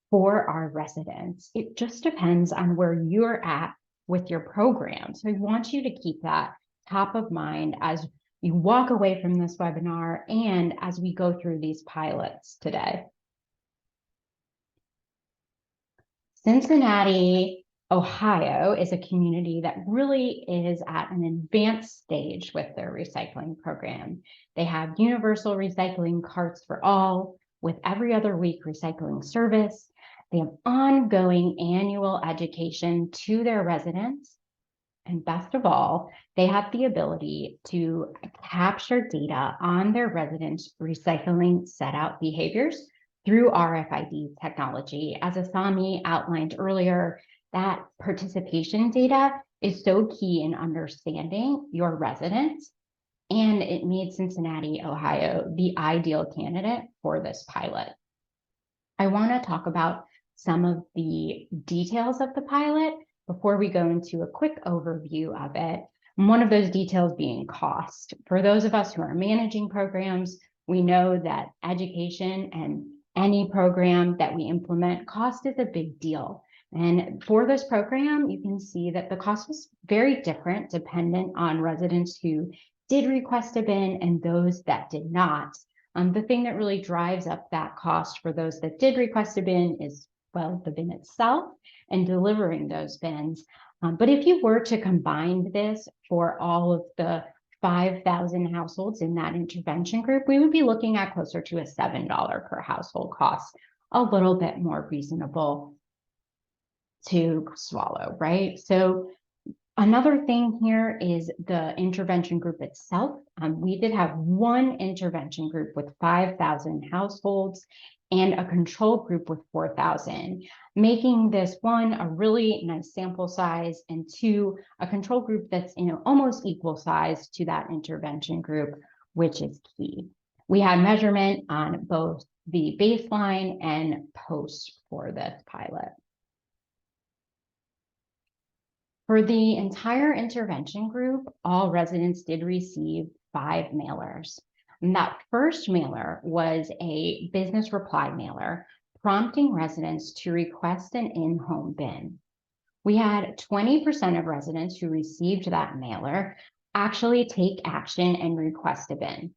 for our residents. It just depends on where you're at with your program. So I want you to keep that top of mind as you walk away from this webinar and as we go through these pilots today. Cincinnati, Ohio is a community that really is at an advanced stage with their recycling program. They have universal recycling carts for all with every other week recycling service. They have ongoing annual education to their residents. And best of all, they have the ability to capture data on their residents' recycling set-out behaviors through RFID technology. As Asami outlined earlier, that participation data is so key in understanding your residents, and it made Cincinnati, Ohio, the ideal candidate for this pilot. I want to talk about some of the details of the pilot before we go into a quick overview of it. And one of those details being cost. For those of us who are managing programs, we know that education and any program that we implement, cost is a big deal. And for this program, you can see that the cost was very different dependent on residents who did request a bin and those that did not. The thing that really drives up that cost for those that did request a bin is, well, the bin itself and delivering those bins. But if you were to combine this for all of the 5,000 households in that intervention group, we would be looking at closer to a $7 per household cost, a little bit more reasonable to swallow, right? So another thing here is the intervention group itself. We did have one intervention group with 5,000 households, and a control group with 4,000, making this one, a really nice sample size, and two, a control group that's almost equal size to that intervention group, which is key. We had measurement on both the baseline and post for this pilot. For the entire intervention group, all residents did receive 5 mailers. And that first mailer was a business reply mailer prompting residents to request an in-home bin. We had 20% of residents who received that mailer actually take action and request a bin.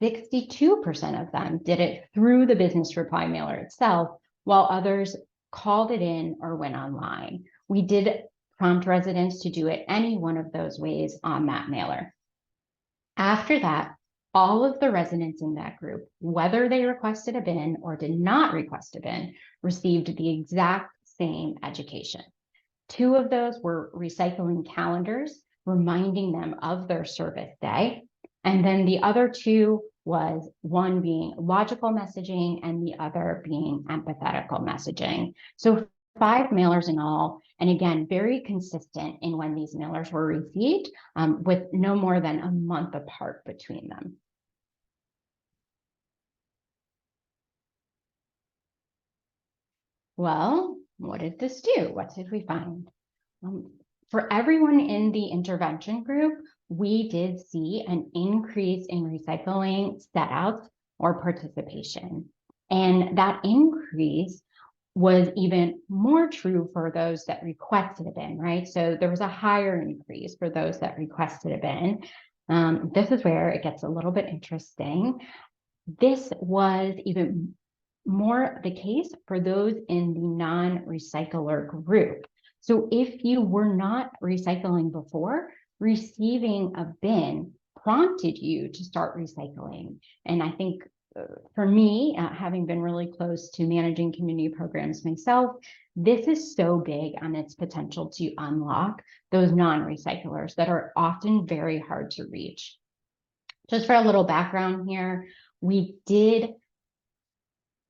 62% of them did it through the business reply mailer itself, while others called it in or went online. We did prompt residents to do it any one of those ways on that mailer. After that, all of the residents in that group, whether they requested a bin or did not request a bin, received the exact same education. 2 of those were recycling calendars, reminding them of their service day. And then the other 2 was one being logical messaging and the other being empathetical messaging. So 5 mailers in all, and again, very consistent in when these mailers were received, with no more than a month apart between them. Well, what did this do? What did we find? For everyone in the intervention group, we did see an increase in recycling set-outs or participation. And that increase was even more true for those that requested a bin, right? So there was a higher increase for those that requested a bin. This is where it gets a little bit interesting. This was even more the case for those in the non-recycler group. So if you were not recycling before, receiving a bin prompted you to start recycling. And I think for me, having been really close to managing community programs myself, this is so big on its potential to unlock those non-recyclers that are often very hard to reach. Just for a little background here, we did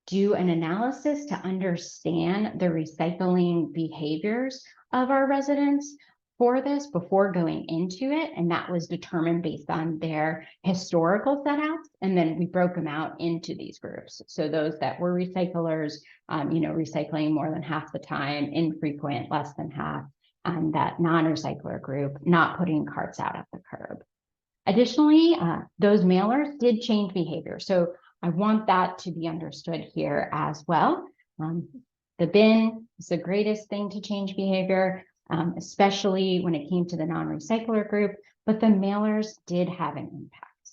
do an analysis to understand the recycling behaviors of our residents for this before going into it, and that was determined based on their historical setouts, and then we broke them out into these groups. So those that were recyclers, recycling more than half the time, infrequent, less than half, and that non-recycler group not putting carts out at the curb. Additionally, those mailers did change behavior. So I want that to be understood here as well. The bin is the greatest thing to change behavior, especially when it came to the non-recycler group, but the mailers did have an impact.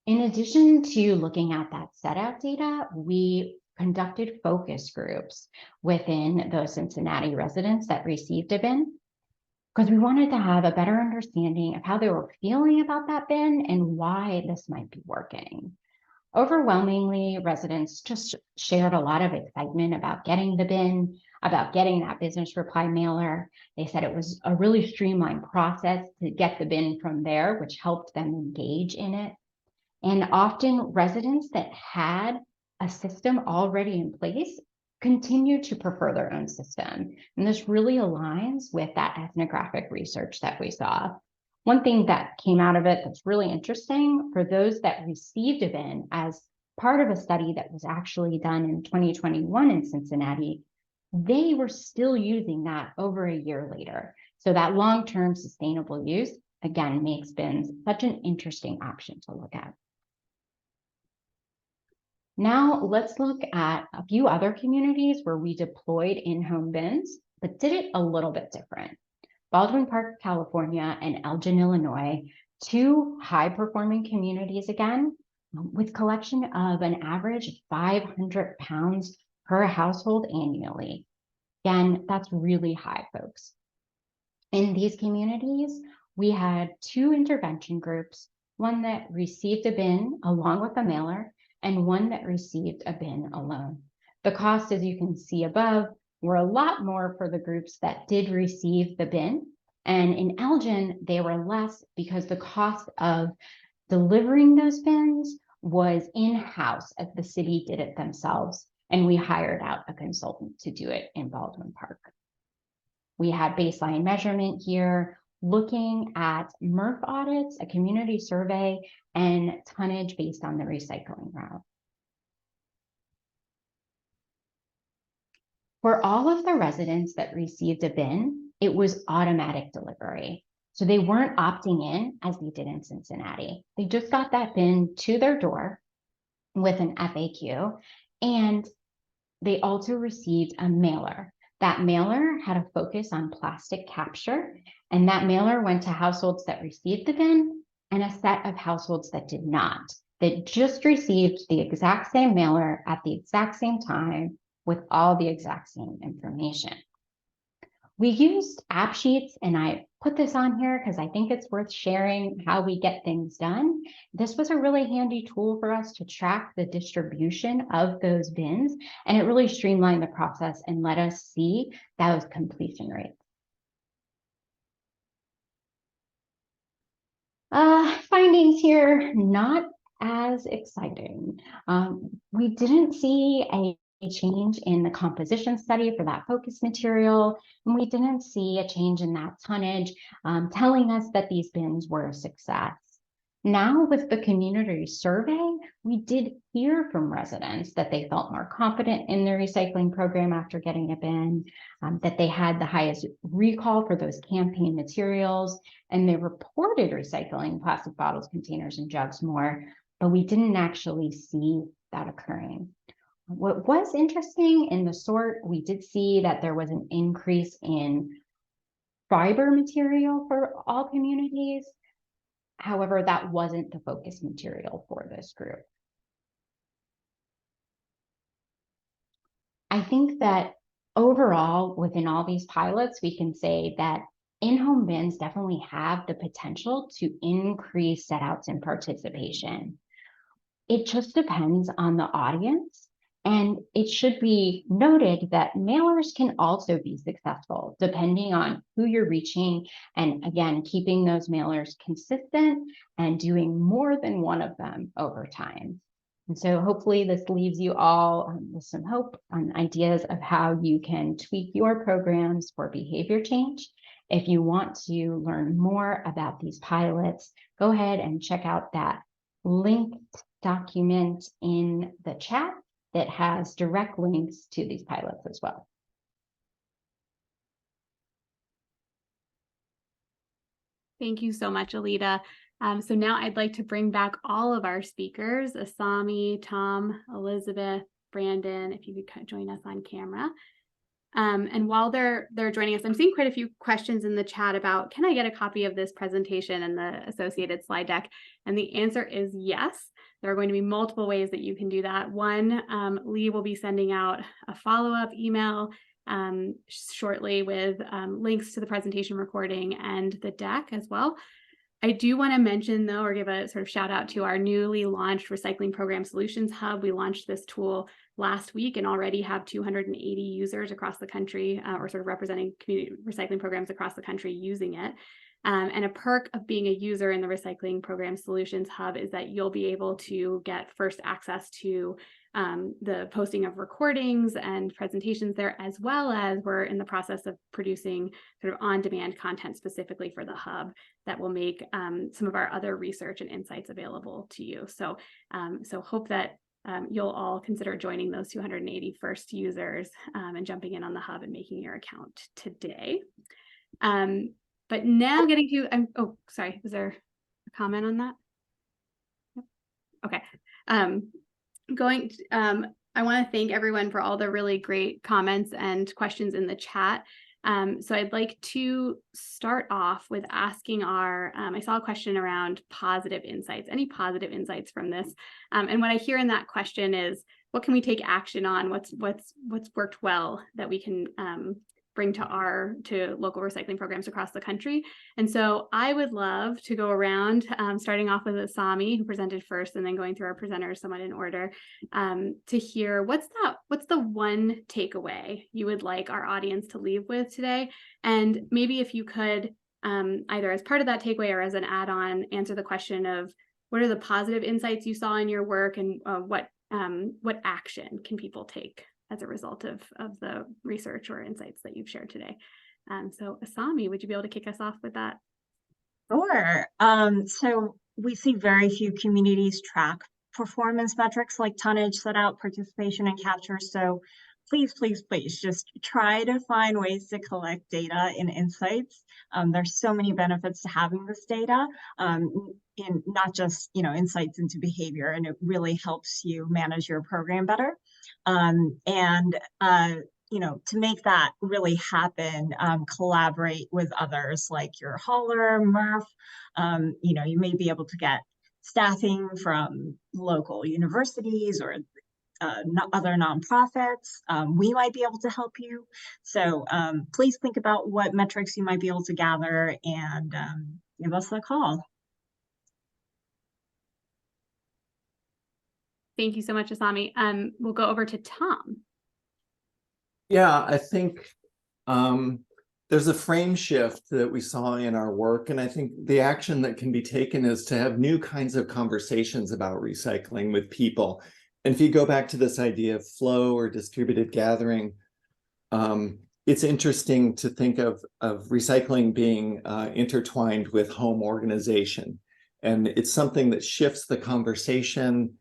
In addition to looking at that set-out data, we conducted focus groups within those Cincinnati residents that received a bin, because we wanted to have a better understanding of how they were feeling about that bin and why this might be working. Overwhelmingly, residents just shared a lot of excitement about getting the bin, about getting that business reply mailer. They said it was a really streamlined process to get the bin from there, which helped them engage in it. And often residents that had a system already in place continue to prefer their own system. And this really aligns with that ethnographic research that we saw. One thing that came out of it that's really interesting, for those that received a bin as part of a study that was actually done in 2021 in Cincinnati, they were still using that over a year later. So that long-term sustainable use, again, makes bins such an interesting option to look at. Now let's look at a few other communities where we deployed in-home bins, but did it a little bit different. Baldwin Park, California, and Elgin, Illinois, 2 high-performing communities again, with collection of an average of 500 pounds per household annually. Again, that's really high, folks. In these communities, we had 2 intervention groups, one that received a bin along with a mailer, and one that received a bin alone. The costs, as you can see above, were a lot more for the groups that did receive the bin. And in Elgin, they were less because the cost of delivering those bins was in-house as the city did it themselves, and we hired out a consultant to do it in Baldwin Park. We had baseline measurement here, looking at MRF audits, a community survey, and tonnage based on the recycling route. For all of the residents that received a bin, it was automatic delivery. So they weren't opting in as they did in Cincinnati. They just got that bin to their door with an FAQ, and they also received a mailer. That mailer had a focus on plastic capture, and that mailer went to households that received the bin and a set of households that did not, that just received the exact same mailer at the exact same time with all the exact same information. We used AppSheets, and I put this on here because I think it's worth sharing how we get things done. This was a really handy tool for us to track the distribution of those bins, and it really streamlined the process and let us see those completion rates. Findings here, not as exciting. We didn't see a change in the composition study for that focus material, and we didn't see a change in that tonnage, telling us that these bins were a success. Now with the community survey, we did hear from residents that they felt more confident in their recycling program after getting a bin, that they had the highest recall for those campaign materials, and they reported recycling plastic bottles, containers, and jugs more, but we didn't actually see that occurring. What was interesting in the sort, we did see that there was an increase in fiber material for all communities. However, that wasn't the focus material for this group. I think that overall, within all these pilots, we can say that in-home bins definitely have the potential to increase set-outs and participation. It just depends on the audience. And it should be noted that mailers can also be successful depending on who you're reaching. And again, keeping those mailers consistent and doing more than one of them over time. And so hopefully this leaves you all with some hope on ideas of how you can tweak your programs for behavior change. If you want to learn more about these pilots, go ahead and check out that linked document in the chat that has direct links to these pilots as well. Thank you so much, Alita. So now I'd like to bring back all of our speakers, Asami, Tom, Elizabeth, Brandon, if you could join us on camera. And while they're joining us, I'm seeing quite a few questions in the chat about, can I get a copy of this presentation and the associated slide deck? And the answer is yes. There are going to be multiple ways that you can do that. One, Lee will be sending out a follow-up email shortly with links to the presentation recording and the deck as well. I do want to mention, though, or give a sort of shout out to our newly launched Recycling Program Solutions Hub. We launched this tool last week and already have 280 users across the country, or sort of representing community recycling programs across the country using it. And a perk of being a user in the Recycling Program Solutions Hub is that you'll be able to get first access to the posting of recordings and presentations there, as well as we're in the process of producing sort of on-demand content specifically for the Hub that will make some of our other research and insights available to you. So, so hope that you'll all consider joining those 280 first users and jumping in on the Hub and making your account today. But now getting to, oh, sorry, was there a comment on that? Okay. I want to thank everyone for all the really great comments and questions in the chat. So I'd like to start off with asking I saw a question around positive insights, any positive insights from this. And what I hear in that question is, what can we take action on? What's worked well that we can bring to local recycling programs across the country. And so I would love to go around, starting off with Asami, who presented first, and then going through our presenters somewhat in order, to hear what's the one takeaway you would like our audience to leave with today. And maybe if you could, either as part of that takeaway or as an add-on, answer the question of what are the positive insights you saw in your work, and what action can people take as a result of the research or insights that you've shared today? So Asami, would you be able to kick us off with that? Sure. So we see very few communities track performance metrics like tonnage, set out, participation, and capture. So please, please, please just try to find ways to collect data and insights. There's so many benefits to having this data, in not just, insights into behavior, and it really helps you manage your program better. To make that really happen, collaborate with others like your hauler, MRF. You may be able to get staffing from local universities or other nonprofits. We might be able to help you. So please think about what metrics you might be able to gather, and give us a call. Thank you so much, Asami. We'll go over to Tom. Yeah, I think there's a frame shift that we saw in our work, and I think the action that can be taken is to have new kinds of conversations about recycling with people. And if you go back to this idea of flow or distributed gathering, it's interesting to think of recycling being intertwined with home organization. And it's something that shifts the conversation,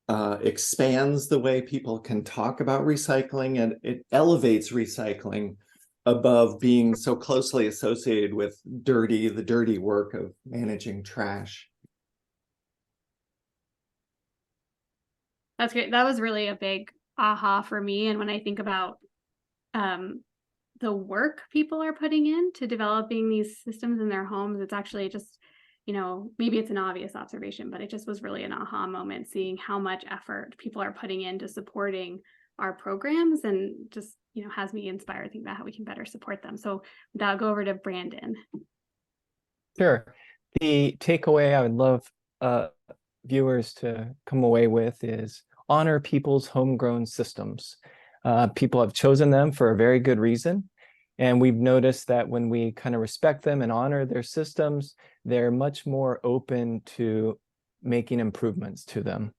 expands the way people can talk about recycling, and it elevates recycling above being so closely associated with the dirty work of managing trash. That's great. That was really a big aha for me. And when I think about the work people are putting into developing these systems in their homes, it's actually just, maybe it's an obvious observation, but it just was really an aha moment, seeing how much effort people are putting into supporting our programs, and just, has me inspired to think about how we can better support them. So with that, I'll go over to Brandon. Sure. The takeaway I would love viewers to come away with is honor people's homegrown systems. People have chosen them for a very good reason. And we've noticed that when we kind of respect them and honor their systems, they're much more open to making improvements to them.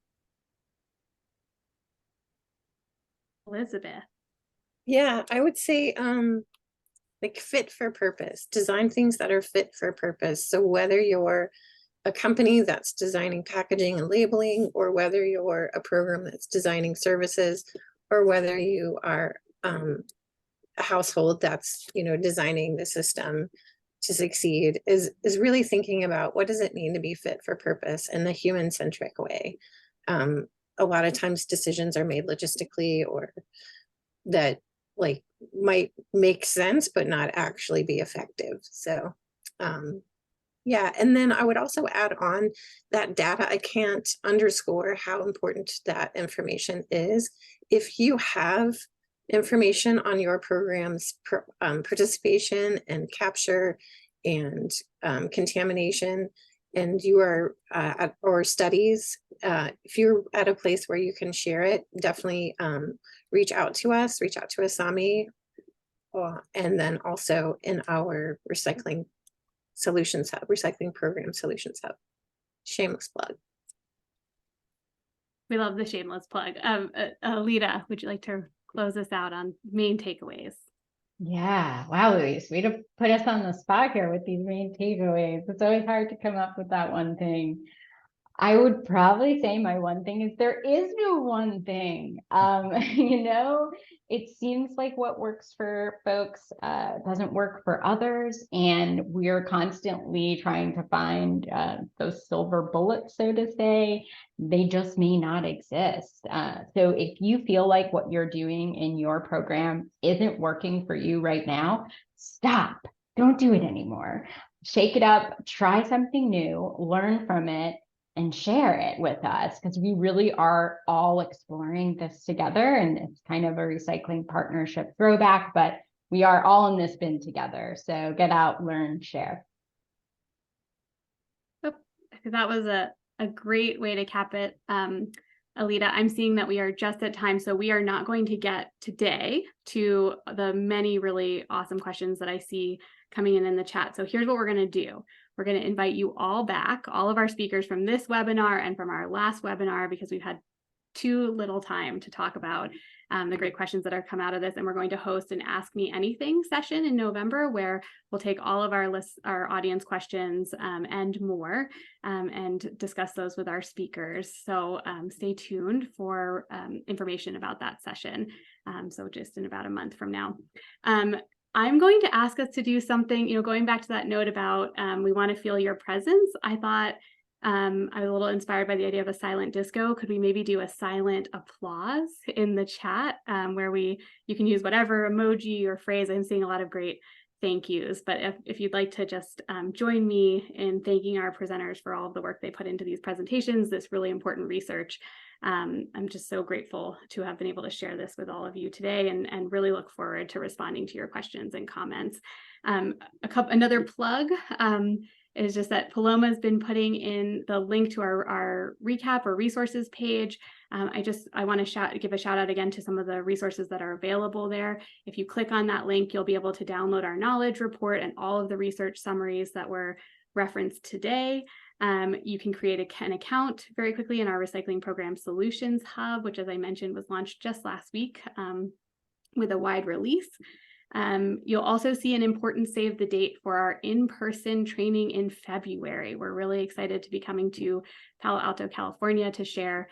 Elizabeth. Yeah, I would say like fit for purpose, design things that are fit for purpose. So whether you're a company that's designing packaging and labeling, or whether you're a program that's designing services, or whether you are a household that's, designing the system to succeed, is really thinking about what does it mean to be fit for purpose in the human-centric way. A lot of times decisions are made logistically, or that might make sense but not actually be effective. So yeah, and then I would also add on that data. I can't underscore how important that information is. If you have information on your program's participation and capture and contamination, and you are or studies, if you're at a place where you can share it, definitely reach out to us, reach out to Asami, and then also in our recycling solutions hub, recycling program solutions hub. Shameless plug. We love the shameless plug. Alita, would you like to close us out on main takeaways? Yeah. Wow, Louise, way to put us on the spot here with these main takeaways. It's always hard to come up with that one thing. I would probably say my one thing is there is no one thing. It seems like what works for folks doesn't work for others. And we're constantly trying to find those silver bullets, so to say. They just may not exist. So if you feel like what you're doing in your program isn't working for you right now, stop. Don't do it anymore. Shake it up, try something new, learn from it, and share it with us, because we really are all exploring this together. And it's kind of a recycling partnership throwback, but we are all in this bin together. So get out, learn, share. That was a great way to cap it. Alita, I'm seeing that we are just at time, so we are not going to get today to the many really awesome questions that I see coming in the chat. So here's what we're going to do. We're going to invite you all back, all of our speakers from this webinar and from our last webinar, because we've had too little time to talk about the great questions that are come out of this. And we're going to host an Ask Me Anything session in November, where we'll take all of our audience questions and more and discuss those with our speakers. So stay tuned for information about that session. So just in about a month from now. I'm going to ask us to do something, going back to that note about we want to feel your presence. I thought I was a little inspired by the idea of a silent disco. Could we maybe do a silent applause in the chat where you can use whatever emoji or phrase. I'm seeing a lot of great thank yous, but if you'd like to just join me in thanking our presenters for all of the work they put into these presentations, this really important research. I'm just so grateful to have been able to share this with all of you today and really look forward to responding to your questions and comments. Another plug is just that Paloma has been putting in the link to our recap or resources page. I want to give a shout out again to some of the resources that are available there. If you click on that link, you'll be able to download our knowledge report and all of the research summaries that were referenced today. You can create an account very quickly in our Recycling Program Solutions Hub, which, as I mentioned, was launched just last week with a wide release. You'll also see an important save the date for our in-person training in February. We're really excited to be coming to Palo Alto, California to share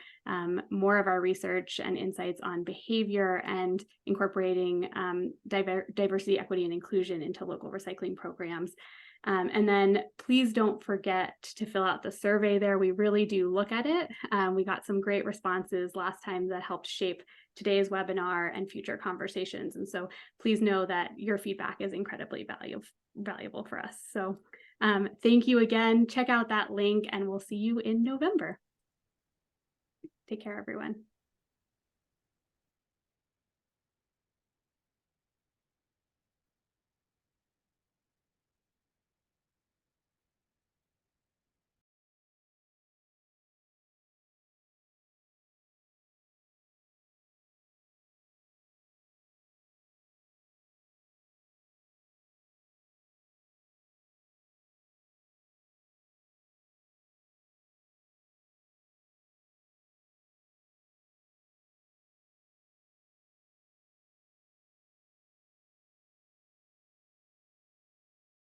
more of our research and insights on behavior and incorporating diversity, equity, and inclusion into local recycling programs. And then please don't forget to fill out the survey there. We really do look at it. We got some great responses last time that helped shape today's webinar and future conversations. And so please know that your feedback is incredibly valuable for us. So thank you again. Check out that link and we'll see you in November. Take care, everyone.